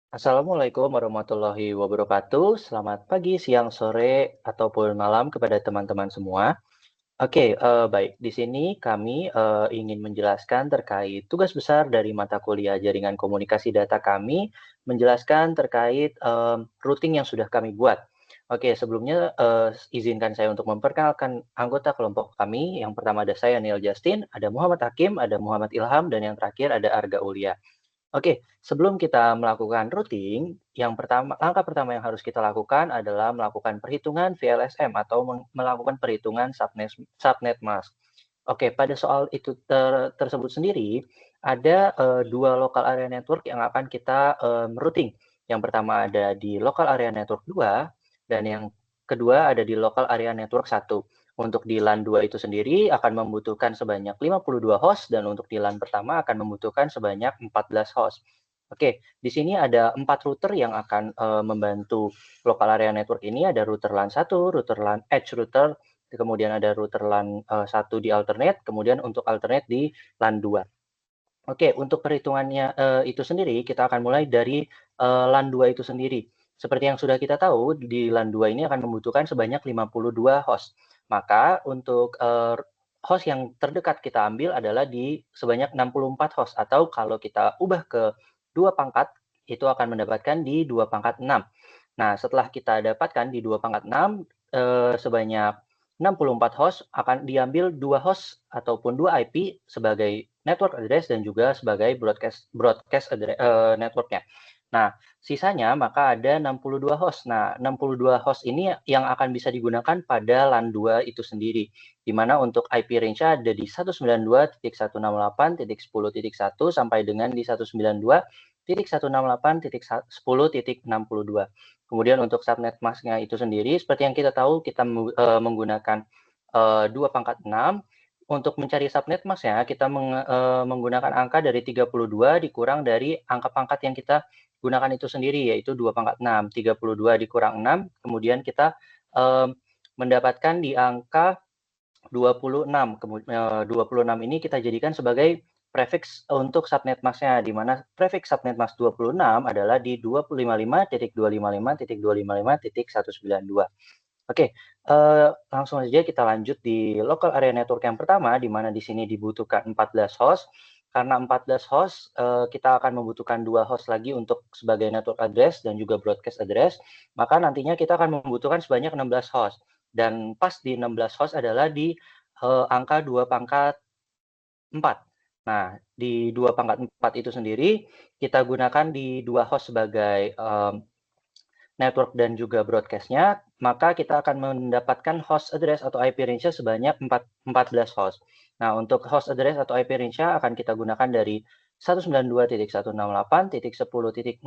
Assalamualaikum warahmatullahi wabarakatuh. Selamat pagi, siang, sore, ataupun malam kepada teman-teman semua. Oke, baik. Di sini kami ingin menjelaskan terkait tugas besar dari mata kuliah Jaringan Komunikasi Data kami, menjelaskan terkait routing yang sudah kami buat. Oke, sebelumnya izinkan saya untuk memperkenalkan anggota kelompok kami. Yang pertama ada saya, Neil Justin, ada Muhammad Hakim, ada Muhammad Ilham, dan yang terakhir ada Arga Ulia. Oke, sebelum kita melakukan routing, langkah pertama yang harus kita lakukan adalah melakukan perhitungan VLSM atau melakukan perhitungan subnet mask. Oke, pada soal itu tersebut sendiri, ada 2 local area network yang akan kita, routing. Yang pertama ada di local area network 2 dan yang kedua ada di local area network 1. Untuk di LAN 2 itu sendiri akan membutuhkan sebanyak 52 host dan untuk di LAN pertama akan membutuhkan sebanyak 14 host. Oke, di sini ada 4 router yang akan, membantu local area network ini, ada router LAN 1, router LAN edge router, kemudian ada router LAN, 1 di alternate, kemudian untuk alternate di LAN 2. Oke, untuk perhitungannya, itu sendiri kita akan mulai dari, LAN 2 itu sendiri. Seperti yang sudah kita tahu di LAN 2 ini akan membutuhkan sebanyak 52 host. Maka untuk, host yang terdekat kita ambil adalah di sebanyak 64 host atau kalau kita ubah ke 2 pangkat, itu akan mendapatkan di 2 pangkat 6. Nah, setelah kita dapatkan di 2 pangkat 6, sebanyak 64 host akan diambil 2 host ataupun 2 IP sebagai network address dan juga sebagai broadcast broadcast network-nya. Nah, sisanya maka ada 62 host. Nah, 62 host ini yang akan bisa digunakan pada LAN 2 itu sendiri, di mana untuk IP range-nya ada di 192.168.10.1 sampai dengan di 192.168.10.62. Kemudian untuk subnet mask-nya itu sendiri, seperti yang kita tahu kita menggunakan 2 pangkat 6. Untuk mencari subnet mask-nya, kita menggunakan angka dari 32 dikurang dari angka pangkat yang kita gunakan itu sendiri, yaitu 2 pangkat 6. 32 dikurang 6, kemudian kita, mendapatkan di angka 26. 26 ini kita jadikan sebagai prefix untuk subnet mask-nya, di mana prefix subnet mask 26 adalah di 255.255.255.192. Oke, langsung saja kita lanjut di local area network yang pertama, di mana di sini dibutuhkan 14 host. Karena 14 host, kita akan membutuhkan 2 host lagi untuk sebagai network address dan juga broadcast address, maka nantinya kita akan membutuhkan sebanyak 16 host. Dan pas di 16 host adalah di, angka 2 pangkat 4. Nah, di 2 pangkat 4 itu sendiri, kita gunakan di 2 host sebagai, network dan juga broadcast-nya, maka kita akan mendapatkan host address atau IP range-nya sebanyak 14 host. Nah, untuk host address atau IP range-nya akan kita gunakan dari 192.168.10.65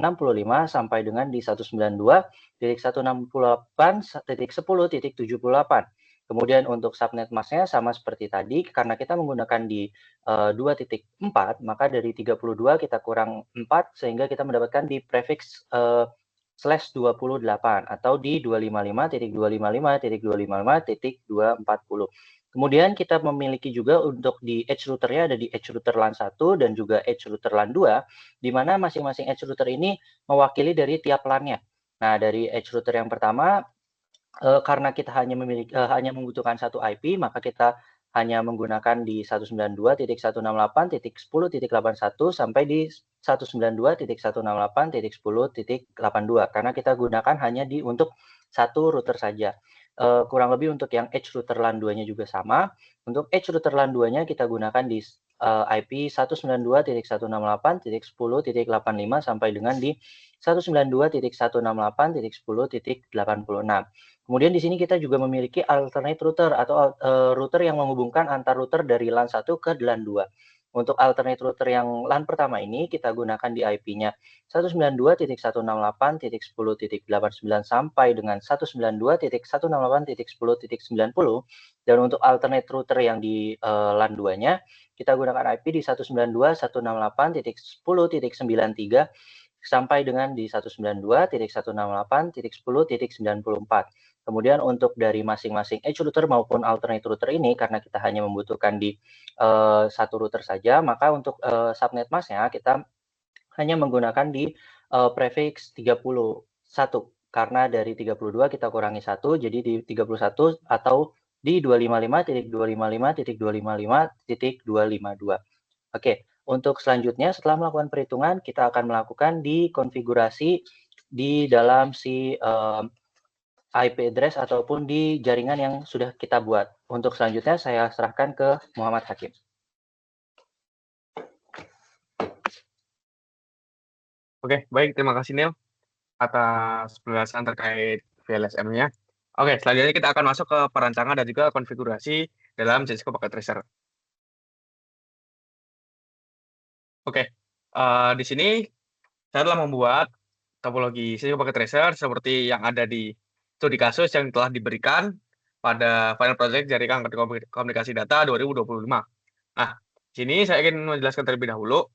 sampai dengan di 192.168.10.78. Kemudian untuk subnet mask-nya sama seperti tadi, karena kita menggunakan di 2.4, maka dari 32 kita kurang 4 sehingga kita mendapatkan di prefix /28 atau di 255.255.255.240. Kemudian kita memiliki juga untuk di edge router-nya ada di edge router LAN 1 dan juga edge router LAN 2, di mana masing-masing edge router ini mewakili dari tiap LAN-nya. Nah, dari edge router yang pertama, karena kita hanya membutuhkan satu IP, maka kita hanya menggunakan di 192.168.10.81 sampai di 192.168.10.82 karena kita gunakan hanya untuk satu router saja. Kurang lebih untuk yang edge router LAN 2-nya juga sama. Untuk edge router LAN 2-nya kita gunakan di IP 192.168.10.85 sampai dengan di 192.168.10.86. Kemudian di sini kita juga memiliki alternate router atau router yang menghubungkan antar router dari LAN 1 ke LAN 2. Untuk alternate router yang LAN pertama ini kita gunakan di IP-nya 192.168.10.89 sampai dengan 192.168.10.90 dan untuk alternate router yang di LAN 2-nya kita gunakan IP di 192.168.10.93 sampai dengan di 192.168.10.94. Kemudian untuk dari masing-masing edge router maupun alternate router ini karena kita hanya membutuhkan di satu router saja, maka untuk subnet mask-nya kita hanya menggunakan di prefiks 31, karena dari 32 kita kurangi 1, jadi di 31 atau di 255.255.255.252. Oke, untuk selanjutnya setelah melakukan perhitungan, kita akan melakukan di konfigurasi di dalam si, IP address ataupun di jaringan yang sudah kita buat. Untuk selanjutnya saya serahkan ke Muhammad Hakim. Oke, baik. Terima kasih, Neil, atas penjelasan terkait VLSM-nya. Oke, selanjutnya kita akan masuk ke perancangan dan juga konfigurasi dalam Cisco Packet Tracer. Oke, di sini saya telah membuat topologi Cisco Packet Tracer seperti yang ada di studi kasus yang telah diberikan pada Final Project Jaringan Komunikasi Data 2025. Nah, di sini saya ingin menjelaskan terlebih dahulu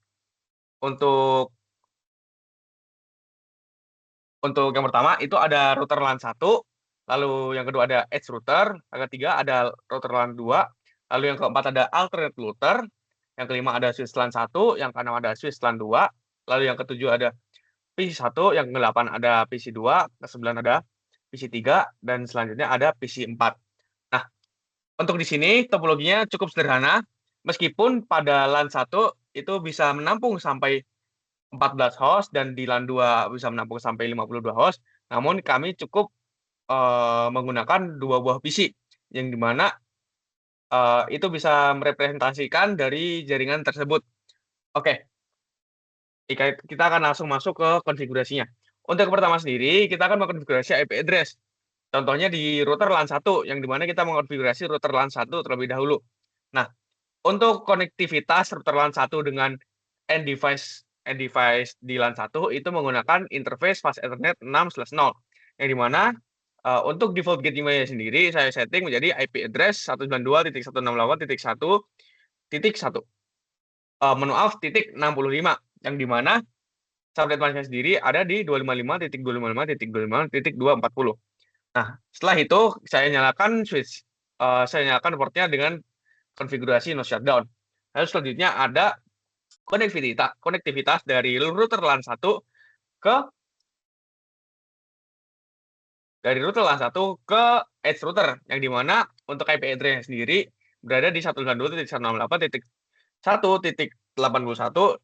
untuk yang pertama itu ada router LAN 1, lalu yang kedua ada edge router, yang ketiga ada router LAN 2, lalu yang keempat ada alternate router, yang kelima ada switch LAN 1, yang keenam ada switch LAN 2, lalu yang ketujuh ada PC 1, yang ke-8 ada PC 2, ke-9 ada PC 3, dan selanjutnya ada PC 4. Nah, untuk di sini topologinya cukup sederhana, meskipun pada LAN 1 itu bisa menampung sampai 14 host dan di LAN 2 bisa menampung sampai 52 host, namun kami cukup menggunakan 2 buah PC, yang dimana itu bisa merepresentasikan dari jaringan tersebut. Oke, kita akan langsung masuk ke konfigurasinya. Untuk yang pertama sendiri, kita akan mengkonfigurasi IP address. Contohnya di router LAN 1, yang dimana kita mengkonfigurasi router LAN 1 terlebih dahulu. Nah, untuk konektivitas router LAN 1 dengan end device di LAN 1 itu menggunakan interface fast Ethernet 6/0, yang dimana untuk default gateway sendiri saya setting menjadi IP address 192.168.1.1. Maaf, titik 65, yang dimana subnet masknya sendiri ada di 255.255.255.240. Nah, setelah itu saya nyalakan switch, saya nyalakan portnya dengan konfigurasi no shutdown. Lalu selanjutnya ada konektivitas dari router LAN 1 ke edge router, yang dimana untuk IP address sendiri berada di 192.168.1.81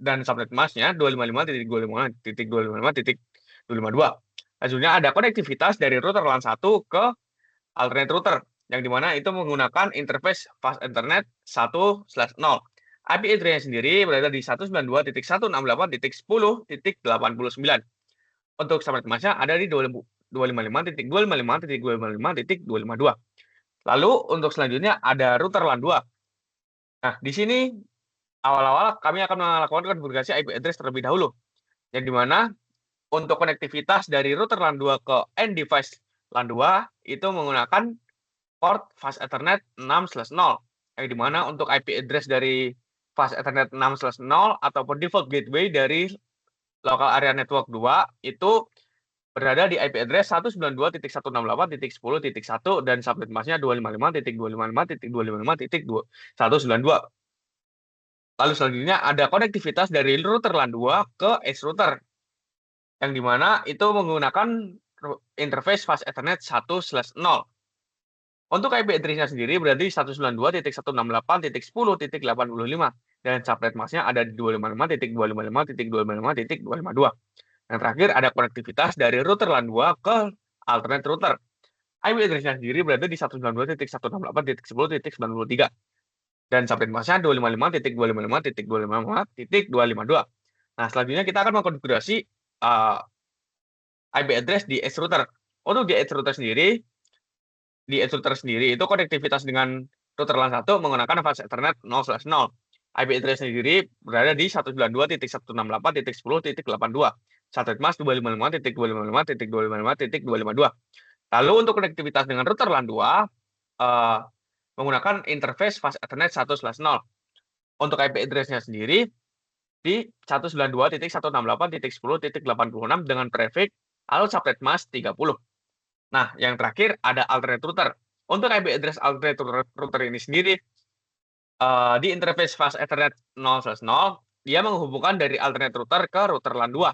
dan subnet masknya 255.255.255.252. Selanjutnya ada konektivitas dari router LAN 1 ke alternate router, yang dimana itu menggunakan interface fast Ethernet 1/0. IP address sendiri berada di 192.168.10.89. Untuk subnet masknya ada di 255.255.255.252. Lalu untuk selanjutnya ada router LAN 2. Nah, di sini awal-awal kami akan melakukan konfigurasi IP address terlebih dahulu, yang dimana untuk konektivitas dari router LAN 2 ke end device LAN 2 itu menggunakan port fast Ethernet 6/0, yang dimana untuk IP address dari fast Ethernet 6/0 ataupun default gateway dari local area network 2 itu berada di IP address 192.168.10.1 dan subnet masknya 255.255.255.192. Lalu selanjutnya ada konektivitas dari router LAN 2 ke edge router, yang dimana itu menggunakan interface fast Ethernet 1/0. Untuk IP address-nya sendiri berada di 192.168.10.85 dan subnet masknya ada di 255.255.255.252. Yang terakhir ada konektivitas dari router LAN 2 ke alternate router. IP address-nya sendiri berada di 192.168.10.93 dan subnet masknya 255.255.255.252. Nah, selanjutnya kita akan mengkonfigurasi IP address di edge router. Untuk di edge router sendiri, itu konektivitas dengan router LAN 1 menggunakan fast Ethernet 0/0. IP address sendiri berada di 192.168.10.82. Subnet mask 255.255.255.252. Lalu untuk konektivitas dengan router LAN 2 menggunakan interface fast Ethernet 1/0. Untuk IP address-nya sendiri di 192.168.10.86 dengan prefix lalu subnet mask 30. Nah, yang terakhir ada alternate router. Untuk IP address alternate router ini sendiri di interface fast Ethernet 0/0, dia menghubungkan dari alternate router ke router LAN 2.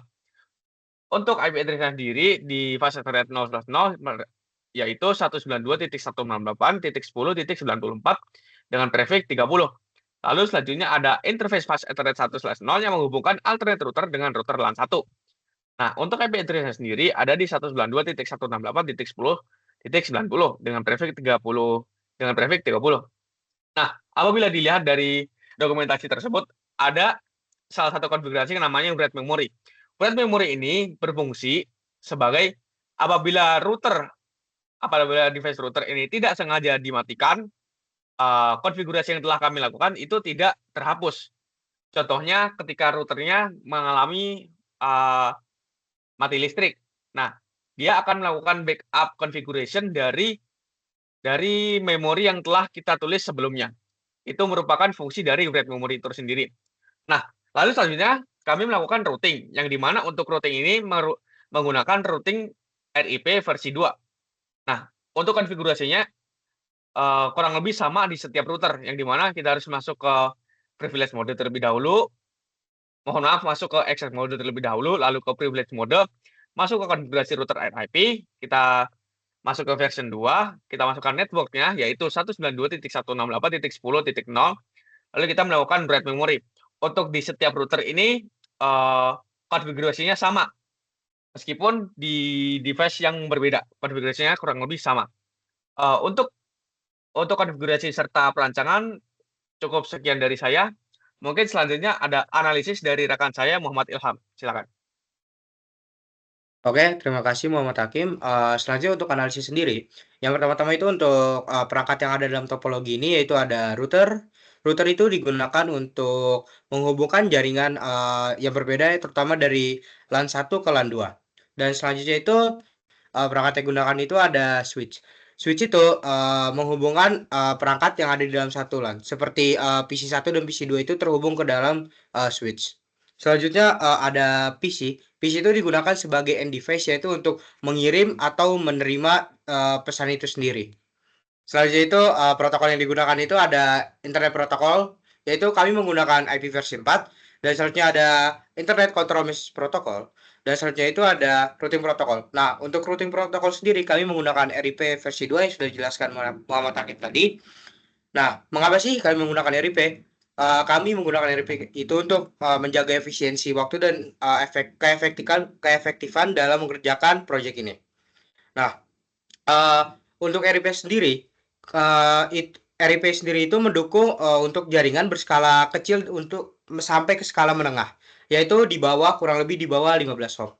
Untuk IP address-nya sendiri di fase Ethernet 0/0 yaitu 192.168.10.94 dengan prefix 30. Lalu selanjutnya ada interface fase Ethernet 1/0 yang menghubungkan alternate router dengan router LAN 1. Nah, untuk IP address-nya sendiri ada di 192.168.10.90 dengan prefix 30 dengan prefix 30. Nah, apabila dilihat dari dokumentasi tersebut, ada salah satu konfigurasi yang namanya write memory. Write memory ini berfungsi sebagai apabila device router ini tidak sengaja dimatikan, konfigurasi yang telah kami lakukan itu tidak terhapus. Contohnya ketika routernya mengalami mati listrik. Nah, dia akan melakukan backup configuration dari memori yang telah kita tulis sebelumnya. Itu merupakan fungsi dari write memory itu sendiri. Nah, lalu selanjutnya kami melakukan routing, yang di mana untuk routing ini menggunakan routing RIP versi 2. Nah, untuk konfigurasinya kurang lebih sama di setiap router, yang di mana kita harus masuk ke privilege mode terlebih dahulu, masuk ke access mode terlebih dahulu, lalu ke privilege mode, masuk ke konfigurasi router RIP, kita masuk ke version 2, kita masukkan networknya, yaitu 192.168.10.0, lalu kita melakukan write memory. Untuk di setiap router ini, konfigurasinya sama, meskipun di device yang berbeda, konfigurasinya kurang lebih sama. Untuk konfigurasi serta perancangan, cukup sekian dari saya. Mungkin selanjutnya ada analisis dari rekan saya, Muhammad Ilham. Silakan. Oke, terima kasih Muhammad Hakim. Selanjutnya untuk analisis sendiri. Yang pertama-tama itu untuk perangkat yang ada dalam topologi ini yaitu ada router. Router itu digunakan untuk menghubungkan jaringan yang berbeda terutama dari LAN 1 ke LAN 2. Dan selanjutnya itu perangkat yang digunakan itu ada switch. Switch itu menghubungkan perangkat yang ada di dalam satu LAN. Seperti PC 1 dan PC 2 itu terhubung ke dalam switch. Selanjutnya ada PC. PC itu digunakan sebagai end device yaitu untuk mengirim atau menerima pesan itu sendiri. Selanjutnya itu protokol yang digunakan itu ada Internet Protocol, yaitu kami menggunakan IP versi 4. Dan selanjutnya ada Internet Control Message Protocol. Dan selanjutnya itu ada Routing Protocol. Nah, untuk Routing Protocol sendiri kami menggunakan RIP versi 2 yang sudah dijelaskan Muhammad Hakim tadi. Nah, mengapa sih kami menggunakan RIP? Kami menggunakan RIP itu untuk menjaga efisiensi waktu dan keefektifan dalam mengerjakan proyek ini. Nah, untuk RIP sendiri, RIP sendiri itu mendukung untuk jaringan berskala kecil untuk sampai ke skala menengah, yaitu kurang lebih di bawah 15 hop.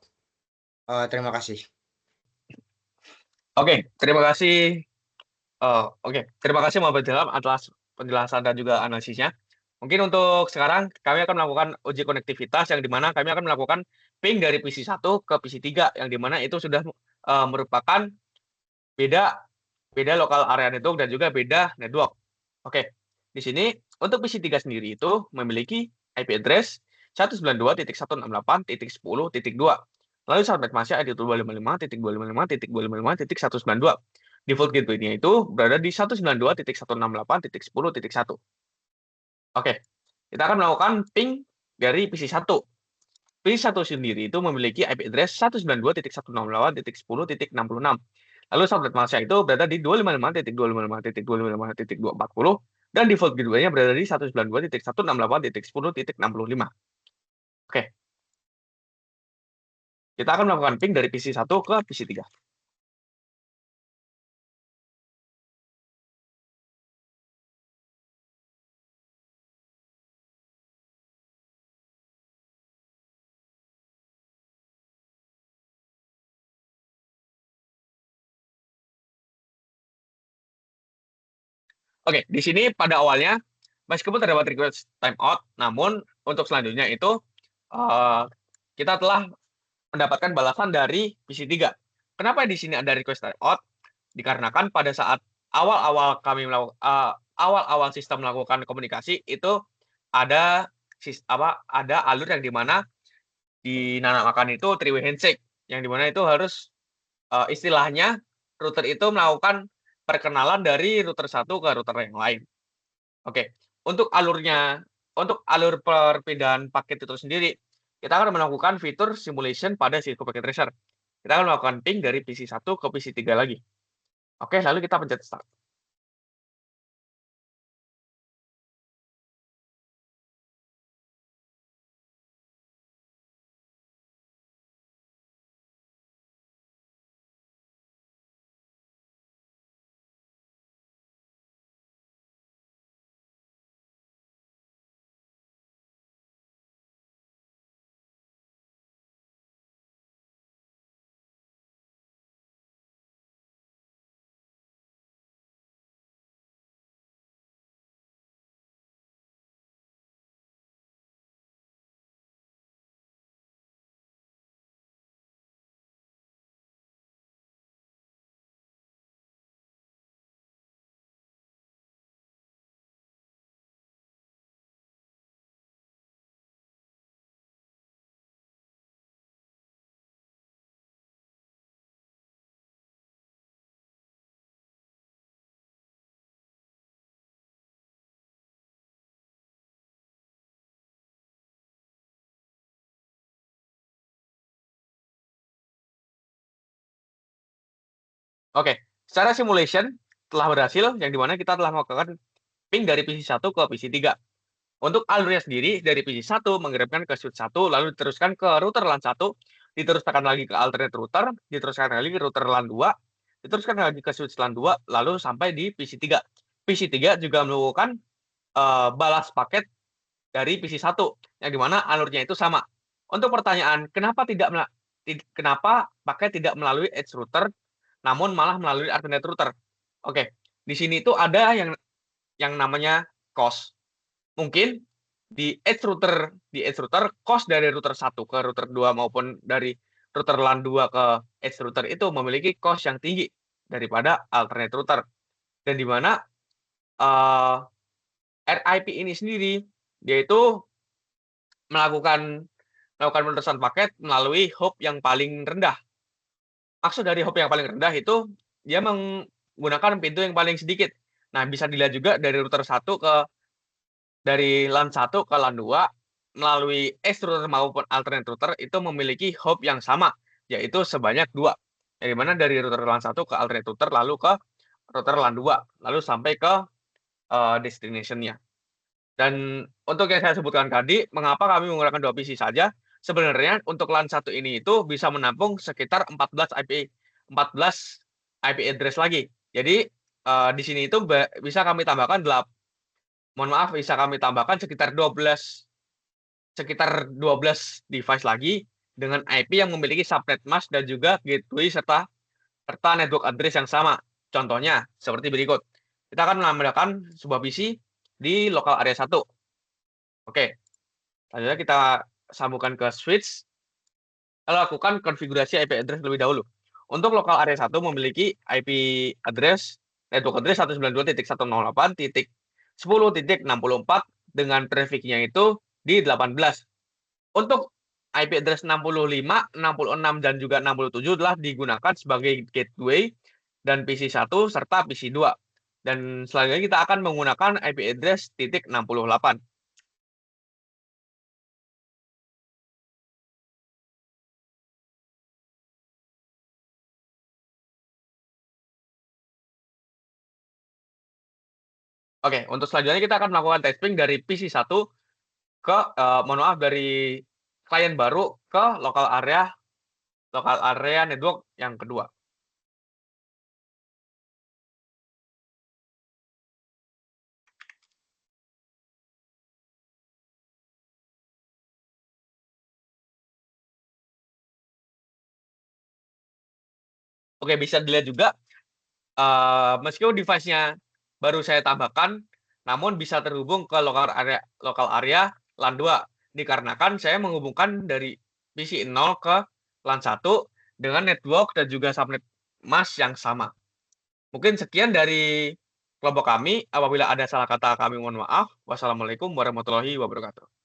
Terima kasih. Oke, terima kasih. Terima kasih Muhammad Ilham atas penjelasan dan juga analisisnya. Mungkin untuk sekarang kami akan melakukan uji konektivitas yang dimana kami akan melakukan ping dari PC 1 ke PC 3 yang dimana itu sudah merupakan beda lokal area network dan juga beda network. Oke, di sini untuk PC 3 sendiri itu memiliki IP address 192.168.10.2. Lalu subnet masih ID 255.255.255.192. Default gateway-nya itu berada di 192.168.10.1. Oke, kita akan melakukan ping dari PC 1. PC 1 sendiri itu memiliki IP address 192.168.10.66. Lalu subnet Malaysia itu berada di 255.255.255.240 dan default gateway-nya berada di 192.168.10.65. Oke. Kita akan melakukan ping dari PC 1 ke PC 3. Oke, di sini pada awalnya meskipun terdapat request timeout, namun untuk selanjutnya itu kita telah mendapatkan balasan dari PC 3. Kenapa di sini ada request timeout? Dikarenakan pada saat awal-awal sistem melakukan komunikasi itu ada alur yang dimana dinamakan itu three-way handshake, yang dimana itu harus istilahnya router itu melakukan perkenalan dari router satu ke router yang lain. Oke, untuk alur perpindahan paket itu sendiri, kita akan melakukan fitur simulation pada Cisco Packet Tracer. Kita akan melakukan ping dari PC1 ke PC3 lagi. Oke, lalu kita pencet start. Oke, secara simulation telah berhasil, yang dimana kita telah melakukan ping dari PC1 ke PC3. Untuk alurnya sendiri, dari PC1 mengirimkan ke switch 1, lalu diteruskan ke router LAN 1, diteruskan lagi ke alternate router, diteruskan lagi ke router LAN 2, diteruskan lagi ke switch LAN 2, lalu sampai di PC3. PC3 juga melakukan balas paket dari PC1, yang dimana alurnya itu sama. Untuk pertanyaan, kenapa paket tidak melalui edge router, namun malah melalui alternate router? Oke, di sini itu ada yang namanya cost. Mungkin di edge router cost dari router 1 ke router 2 maupun dari router LAN 2 ke edge router itu memiliki cost yang tinggi daripada alternate router. Dan di mana RIP ini sendiri yaitu melakukan penerusan paket melalui hop yang paling rendah. Maksud dari hop yang paling rendah itu dia menggunakan pintu yang paling sedikit. Nah, bisa dilihat juga dari router 1 dari LAN 1 ke LAN 2 melalui edge router maupun alternate router itu memiliki hop yang sama, yaitu sebanyak 2. Dari mana dari router LAN 1 ke alternate router lalu ke router LAN 2, lalu sampai ke destination-nya. Dan untuk yang saya sebutkan tadi, mengapa kami menggunakan 2 PC saja? Sebenarnya untuk LAN 1 ini itu bisa menampung sekitar 14 IP address lagi. Jadi di sini itu bisa kami tambahkan bisa kami tambahkan sekitar 12 device lagi dengan IP yang memiliki subnet mask dan juga gateway serta network address yang sama. Contohnya seperti berikut. Kita akan menambahkan sebuah PC di local area 1. Oke. Selanjutnya kita sambungkan ke switch. Lakukan konfigurasi IP address terlebih dahulu. Untuk local area 1 memiliki IP address network address 192.168.10.64 dengan trafficnya itu di 18. Untuk IP address 65, 66, dan juga 67 telah digunakan sebagai gateway dan PC1 serta PC2. Dan selanjutnya kita akan menggunakan IP address .68. Oke, untuk selanjutnya kita akan melakukan testing dari PC1 ke dari klien baru ke local area network yang kedua. Oke, bisa dilihat juga meskipun device-nya baru saya tambahkan, namun bisa terhubung ke local area LAN 2 dikarenakan saya menghubungkan dari PC 0 ke LAN 1 dengan network dan juga subnet mask yang sama. Mungkin sekian dari kelompok kami. Apabila ada salah kata kami mohon maaf. Wassalamualaikum warahmatullahi wabarakatuh.